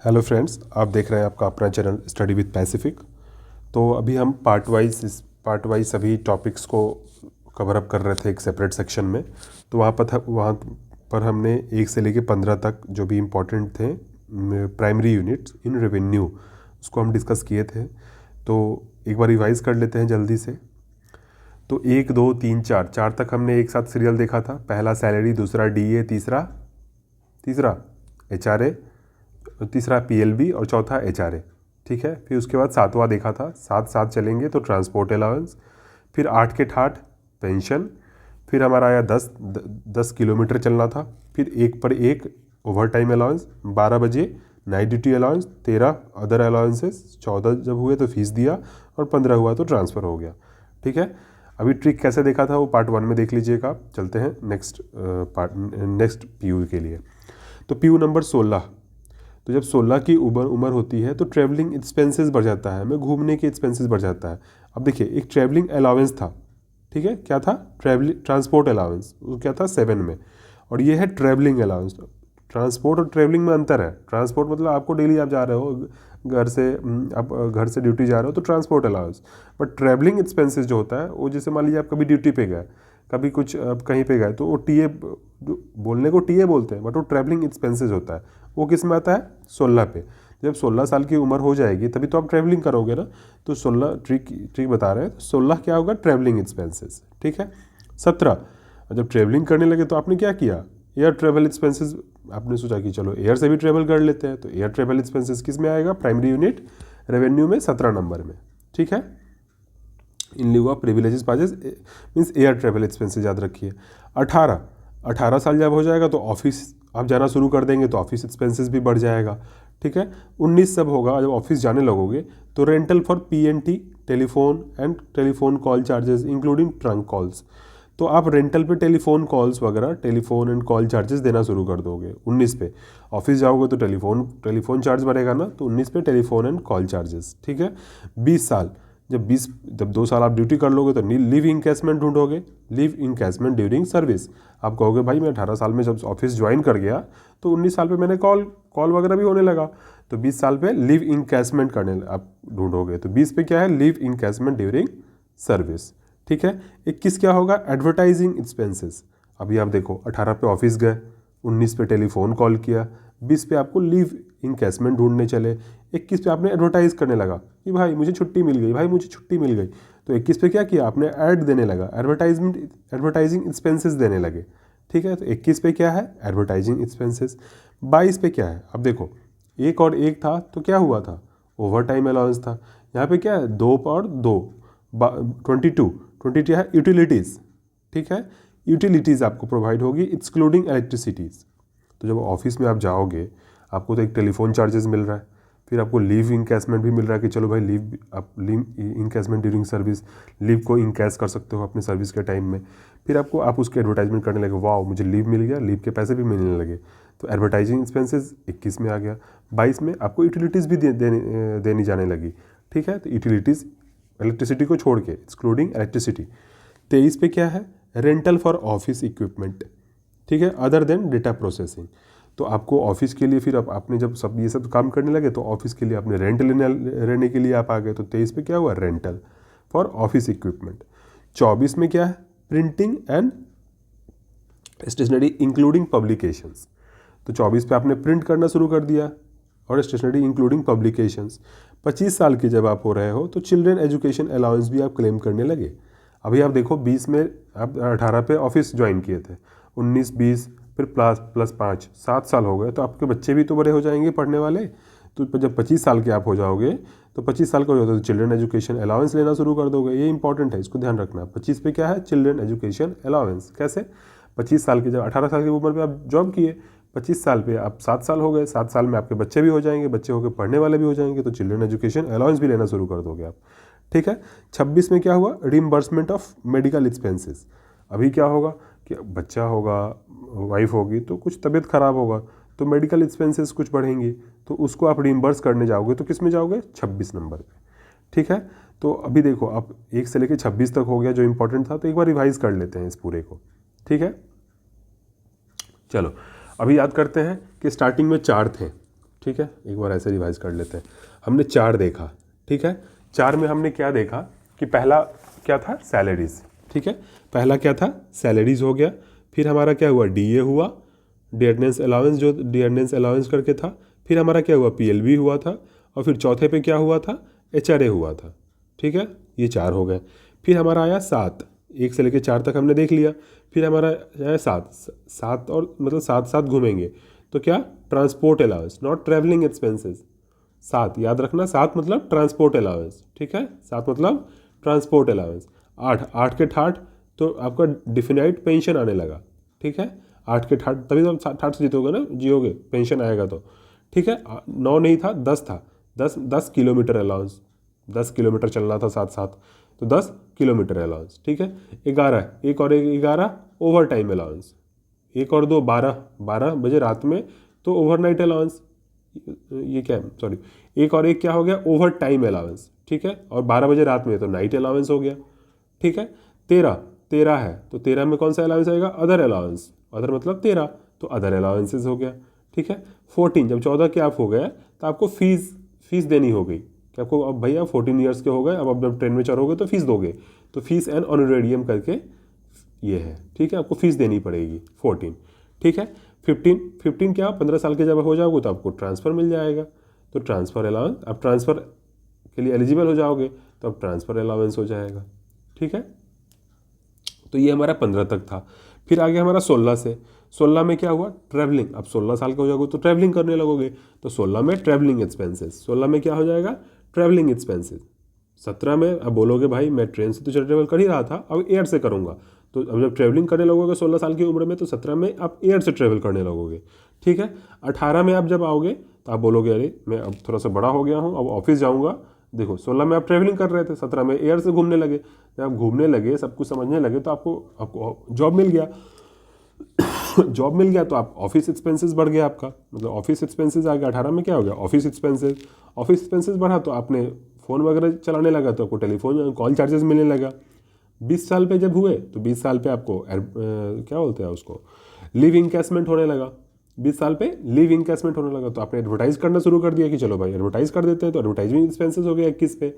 Hello friends, आप देख रहे हैं आपका अपना चैनल स्टडी विद पैसिफिक। तो अभी हम पार्ट वाइज सभी टॉपिक्स को कवर अप कर रहे थे एक सेपरेट सेक्शन में। तो वहाँ पर हमने 1 से लेकर 15 तक जो भी इम्पोर्टेंट थे प्राइमरी यूनिट्स इन रेवेन्यू उसको हम डिस्कस किए थे। तो एक बार रिवाइज कर लेते हैं जल्दी से। तो 1 2 3 4 तक हमने एक साथ सीरियल देखा था। पहला सैलरी, दूसरा डीए, तीसरा एचआरए, तीसरा पीएलबी और चौथा एचआरए। ठीक है, फिर उसके बाद 7वां देखा था। 7 साथ चलेंगे तो ट्रांसपोर्ट अलाउंस। फिर 8 के ठाठ पेंशन। फिर हमारा आया 10 किलोमीटर चलना था। फिर 1 पर 1 ओवर टाइम अलाउंस। 12 बजे night duty allowance. 13 other allowances. 14 जब हुए तो फीस दिया और 15 हुआ तो ट्रांसफ़र हो गया। ठीक है, अभी ट्रिक कैसे देखा था वो पार्ट 1 में देख लीजिएगा। चलते हैं नेक्स्ट पीयू के लिए। तो पीयू नंबर 16। तो जब 16 की उम्र होती है तो ट्रैवलिंग एक्सपेंसेस बढ़ जाता है, हमें घूमने के एक्सपेंसेस बढ़ जाता है। अब देखिए, एक ट्रैवलिंग अलाउंस था। ठीक है, क्या था? ट्रांसपोर्ट अलाउंस, वो क्या था 7 में। और ये है ट्रैवलिंग अलाउंस। ट्रांसपोर्ट और ट्रैवलिंग में अंतर है। ट्रांसपोर्ट मतलब आपको डेली आप जा रहे हो घर से ड्यूटी जा रहे हो तो transport allowance. But travelling expenses जो होता है वो, जैसे मान लीजिए आप कभी ड्यूटी पे गए, कभी कुछ कहीं पे गए, तो वो टीए, बोलने को टीए बोलते हैं बट वो ट्रैवलिंग एक्सपेंसेस होता है। वो किस में आता है? 16 पे। जब 16 साल की उम्र हो जाएगी तभी तो आप ट्रैवलिंग करोगे ना। तो 16 ट्रिक बता रहे हैं। 16 क्या होगा? Travelling expenses. ठीक है। 17 जब ट्रैवलिंग करने लगे तो आपने क्या किया? Air travel expenses. आपने सोचा कि चलो एयर से भी ट्रैवल कर लेते हैं, तो एयर ट्रैवल एक्सपेंसेस किस में आएगा? प्राइमरी यूनिट रेवेन्यू में 17 नंबर में। ठीक है, in lieu of privileges passes means air travel expenses याद रखिए। 18 साल जब हो जाएगा तो ऑफिस आप जाना शुरू कर देंगे तो ऑफिस एक्सपेंसेस भी बढ़ जाएगा। ठीक है। 19 सब होगा जब ऑफिस जाने लगोगे तो rental for PNT, telephone call charges including trunk calls. तो आप रेंटल पे टेलीफोन कॉल्स वगैरह, टेलीफोन एंड कॉल चार्जेस देना शुरू कर दोगे 19 पे। ऑफिस जाओगे तो टेलीफोन चार्ज बढ़ेगा ना, तो 19 पे टेलीफोन एंड कॉल चार्जेस। ठीक है। 20 साल, जब 2 साल आप ड्यूटी कर लोगे तो लीव इंकैशमेंट ढूंढोगे। Leave encashment during service. आप कहोगे भाई मैं 18 साल में जब ऑफिस ज्वाइन कर गया तो 19 साल पे मैंने कॉल वगैरह भी होने लगा, तो 20 साल पे लीव इंकैशमेंट करने आप ढूंढोगे। तो 20 पे क्या है? Leave encashment during service. ठीक है। 21 क्या होगा? Advertising expenses. अभी आप देखो, 18 पे ऑफिस गए, 19 पे टेलीफोन कॉल किया, 20 पे आपको लीव इंकैशमेंट ढूंढने चले, 21 पे आपने एडवर्टाइज करने लगा कि भाई मुझे छुट्टी मिल गई, भाई मुझे छुट्टी मिल गई। तो 21 पे क्या किया आपने? ऐड देने लगा, एडवर्टाइजिंग एक्सपेंसेस देने लगे। ठीक है, तो 21 पे क्या है? Advertising expenses. 22 पे क्या है? अब देखो, 1 और 1 था तो क्या हुआ था? ओवर टाइम अलाउंस था। यहाँ पे क्या है? 2 और 2, 22 है यूटिलिटीज़। ठीक है, यूटिलिटीज़ आपको प्रोवाइड होगी एक्सक्लूडिंग इलेक्ट्रिसिटीज़। तो जब ऑफिस में आप जाओगे आपको तो एक टेलीफोन चार्जेस मिल रहा है, फिर आपको लीव इंकैशमेंट भी मिल रहा है कि चलो भाई leave encashment during service, leave को इंकैश कर सकते हो अपने सर्विस के टाइम में। फिर आप उसके एडवर्टाइजमेंट करने लगे, वाह मुझे लीव मिल गया, लीव के पैसे भी मिलने लगे। तो एडवर्टाइजिंग एक्सपेंसेस 21 में आ गया। 22 में आपको यूटिलिटीज़ भी देनी जाने लगी। ठीक है, तो यूटिलिटीज़ इलेक्ट्रिसिटी को छोड़ के, एक्सक्लूडिंग इलेक्ट्रिसिटी। 23 पे क्या है? Rental for office equipment. ठीक है, अदर देन डेटा प्रोसेसिंग। तो आपको ऑफिस के लिए, फिर आपने जब ये सब काम करने लगे तो ऑफिस के लिए आपने रहने के लिए आप आ गए। तो 23 पे क्या हुआ? Rental for office equipment. 24 में क्या है? Printing and stationery including publications. तो 24 पे आपने प्रिंट करना शुरू कर दिया और स्टेशनरी इंक्लूडिंग पब्लिकेशंस। 25 साल के जब आप हो रहे हो तो चिल्ड्रन एजुकेशन अलाउंस भी आप क्लेम करने लगे। अभी आप देखो, 20 में आप 18 पे ऑफिस ज्वाइन किए थे, 19 20 फिर प्लस 5 7 साल हो गए, तो आपके बच्चे भी तो बड़े हो जाएंगे पढ़ने वाले। तो जब 25 साल के आप हो जाओगे तो 25 साल का हो जाता है तो चिल्ड्रन एजुकेशन अलाउंस लेना शुरू कर दोगे। ये इंपॉर्टेंट है, इसको ध्यान रखना। 25 पे क्या है? Children education allowance. कैसे? 25 साल के, जब 18 साल की उम्र पे आप जॉब किए, 25 साल पे आप 7 साल हो गए, 7 साल में आपके बच्चे भी हो जाएंगे, बच्चे होकर पढ़ने वाले भी हो जाएंगे, तो चिल्ड्रन एजुकेशन अलाउंस भी लेना शुरू कर दोगे आप। ठीक है। 26 में क्या हुआ? Reimbursement of medical expenses. अभी क्या होगा कि बच्चा होगा, वाइफ होगी, तो कुछ तबीयत खराब होगा तो मेडिकल एक्सपेंसेस कुछ बढ़ेंगी, तो उसको आप रिम्बर्स करने जाओगे तो किस में जाओगे? 26 नंबर पे। ठीक है। तो अभी देखो, आप 1 से लेकर 26 तक हो गया जो इंपॉर्टेंट था, तो एक बार रिवाइज कर लेते हैं इस पूरे को। ठीक है, चलो अभी याद करते हैं कि स्टार्टिंग में 4 थे। ठीक है, एक बार ऐसे रिवाइज कर लेते हैं। हमने 4 देखा, ठीक है। 4 में हमने क्या देखा कि पहला क्या था, सैलरीज, ठीक है। पहला क्या था, सैलरीज हो गया। फिर हमारा क्या हुआ, डीए हुआ, डियरनेस अलाउंस, जो डियरनेस अलाउंस करके था। फिर हमारा क्या हुआ, पीएलबी हुआ था। और फिर चौथे पे क्या हुआ था, एचआरए हुआ था, ठीक है। ये 4 हो गए। फिर हमारा आया 7, 1 से लेकर 4 तक हमने देख लिया। फिर हमारा आया 7 और मतलब 7 घूमेंगे तो क्या, transport allowance, not travelling expenses. 7 याद रखना, 7 मतलब ट्रांसपोर्ट अलाउंस, ठीक है। 7 मतलब ट्रांसपोर्ट अलाउंस। 8 के ठाठ तो आपका डिफिनाइट पेंशन आने लगा, ठीक है। 8 के ठाठ, तभी तो 60 से जीतोगे ना, जियोगे, पेंशन आएगा तो, ठीक है। 9 नहीं था, 10 था। 10 किलोमीटर अलाउंस, 10 किलोमीटर चलना था साथ साथ, तो 10 किलोमीटर अलाउंस, ठीक है। 11, एक और 11 ओवर टाइम अलाउंस। 1 और 2 12 बजे रात में तो ओवरनाइट अलाउंस, ये क्या है, सॉरी, 1 और 1 क्या हो गया, ओवर टाइम अलाउंस, ठीक है। और 12 बजे रात में तो नाइट अलाउंस हो गया, ठीक है। 13 है तो 13 में कौन सा अलाउंस आएगा, अदर अलाउंस, अदर मतलब 13, तो अदर अलाउंसेस हो गया, ठीक है। 14, जब 14 के आप हो गए तो आपको फीस देनी हो गई कि आपको, अब भैया 14 ईयर्स के हो गए, अब जब ट्रेन में चढ़ोगे तो फीस दोगे, तो फीस एंड ऑनरेरियम करके ये है, ठीक है। आपको फीस देनी पड़ेगी 14, ठीक है। 15 क्या, 15 साल के जब हो जाओगे तो आपको ट्रांसफ़र मिल जाएगा, तो ट्रांसफ़र अलाउंस, अब ट्रांसफ़र के लिए एलिजिबल हो जाओगे तो अब ट्रांसफ़र अलाउंस हो जाएगा, ठीक है। तो ये हमारा 15 तक था। फिर आगे हमारा 16 से, 16 में क्या हुआ, ट्रैवलिंग। अब 16 साल का हो जाओगे तो ट्रैवलिंग करने लगोगे, तो 16 में ट्रैवलिंग एक्सपेंसेस, 16 में क्या हो जाएगा, ट्रैवलिंग एक्सपेंसेस। 17 में अब बोलोगे भाई मैं ट्रेन से तो ट्रेवल कर ही रहा था, अब एयर से करूँगा, तो अब जब ट्रैवलिंग करने लगोगे 16 साल की उम्र में, तो 17 में आप एयर से ट्रैवल करने लगोगे, ठीक है। 18 में आप जब आओगे तो आप बोलोगे अरे मैं अब थोड़ा सा बड़ा हो गया हूँ, अब ऑफिस जाऊँगा। देखो 16 में आप ट्रैवलिंग कर रहे थे, 17 में एयर से घूमने लगे, जब आप घूमने लगे, सब कुछ समझने लगे, तो आपको जॉब मिल गया। जॉब मिल गया तो आप ऑफिस एक्सपेंसेस बढ़ गया आपका, मतलब ऑफिस एक्सपेंसेस आ गया। 18 में क्या हो गया, ऑफिस एक्सपेंसेस बढ़ा तो आपने फ़ोन वगैरह चलाने लगा तो आपको टेलीफोन कॉल चार्जेस मिलने लगा। 20 साल पे जब हुए तो 20 साल पे आपको क्या बोलते हैं उसको, लीव इनकैशमेंट होने लगा। 20 साल पे लीव इनकैशमेंट होने लगा तो आपने एडवर्टाइज करना शुरू कर दिया कि चलो भाई एडवर्टाइज कर देते हैं, तो एडवर्टाइजमेंट एक्सपेंसेस हो गया 21 पे।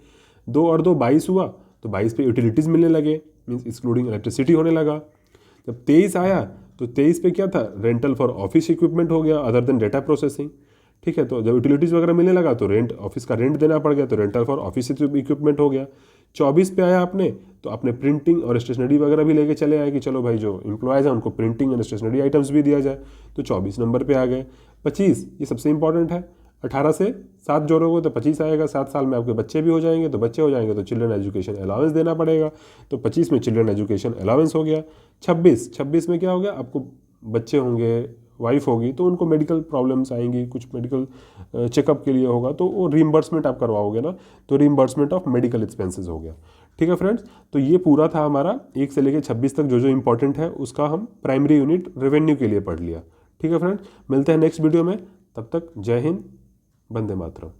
2 और 2 22 हुआ तो 22 पे यूटिलिटीज़ मिलने लगे, मीन्स एक्सक्लूडिंग इलेक्ट्रिसिटी होने लगा। जब 23 आया तो 23 पे क्या था, रेंटल फॉर ऑफिस इक्विपमेंट हो गया अदर देन डेटा प्रोसेसिंग, ठीक है। तो जब यूटिलिटीज़ वगैरह मिलने लगा तो रेंट, ऑफिस का रेंट देना पड़ गया, तो रेंटल फॉर ऑफिस इक्विपमेंट हो गया। 24 पे आया आपने तो आपने प्रिंटिंग और स्टेशनरी वगैरह भी लेके चले आए कि चलो भाई जो एम्प्लॉयज़ हैं उनको प्रिंटिंग एंड स्टेशनरी आइटम्स भी दिया जाए, तो 24 नंबर पे आ गए। 25 ये सबसे इंपॉर्टेंट है, 18 से 7 जोड़ोगे तो 25 आएगा। 7 साल में आपके बच्चे भी हो जाएंगे, तो बच्चे हो जाएंगे तो चिल्ड्रन एजुकेशन अलाउंस देना पड़ेगा, तो 25 में चिल्ड्रन एजुकेशन अलाउंस हो गया। 26 में क्या हो गया, आपको बच्चे होंगे, वाइफ होगी, तो उनको मेडिकल प्रॉब्लम्स आएंगी, कुछ मेडिकल चेकअप के लिए होगा, तो वो रीइंबर्समेंट आप करवाओगे ना, तो रीइंबर्समेंट ऑफ मेडिकल एक्सपेंसेस हो गया, ठीक है फ्रेंड्स। तो ये पूरा था हमारा 1 से लेकर 26 तक, जो जो इंपॉर्टेंट है उसका हम प्राइमरी यूनिट रेवेन्यू के लिए पढ़ लिया, ठीक है फ्रेंड्स। मिलते हैं नेक्स्ट वीडियो में, तब तक जय हिंद, वंदे मातरम।